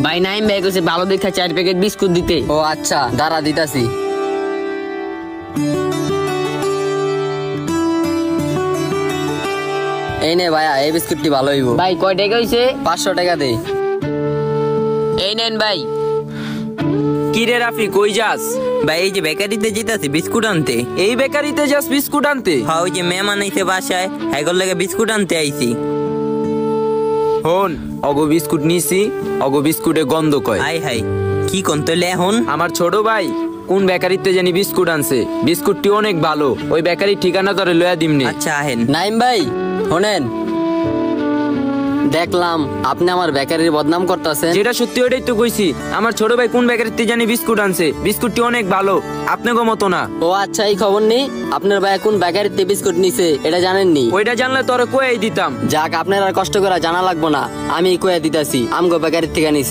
ভাই নাইম ভাই কইছে ভালো দেখা 4 প্যাকেট বিস্কুট দিতে। ও আচ্ছা, দাঁড়া দিতাছি। এই নে ভাইয়া, এই বিস্কুটটি ভালো হইব। ভাই কয় টাকা হইছে? 500 টাকা দে। এই নেন ভাই। কি রে রাফি, কই যাস? ভাই এই যে বেকারিতে যেতেছি বিস্কুট আনতে। এই বেকারিতে যাস বিস্কুট আনতে? হ্যাঁ, ওই যে মেহমান আইছে বাসায়, হ্যাগর লাগে বিস্কুট আনতে আইছি। হন, অগো বিস্কুট নিছি, অগো বিস্কুটে গন্ধ কয়। হাই হাই, কি কোন তৈলে এখন? আমার ছোট ভাই কোন বেকারিতে জানি বিস্কুট আনছে, বিস্কুটটি অনেক ভালো। ওই বেকারির ঠিকানা তোরে লয়া দিমনি। আচ্ছা আহেন। নাইম ভাই শোনেন, দেখলাম আপনি আমার বেকারির বদনাম করতেছেন। যেটা সত্যি ওটাই তো কইছি। আমার ছোট ভাই কোন বেকারিতে জানি বিস্কুট আনছে, বিস্কুটটি অনেক ভালো, আপনাকে মতো না। ও আচ্ছা, এই খবর নেই আপনার ভাই কোন বেকারিতে বিস্কুট নিছে এটা জানেননি? ওইটা জানলে তোরে কই দিতাম। যাক, আপনার আর কষ্ট করে জানা লাগবো না, আমি কয়ে দিতাছি আমগো বেকারির থেকে নিছে।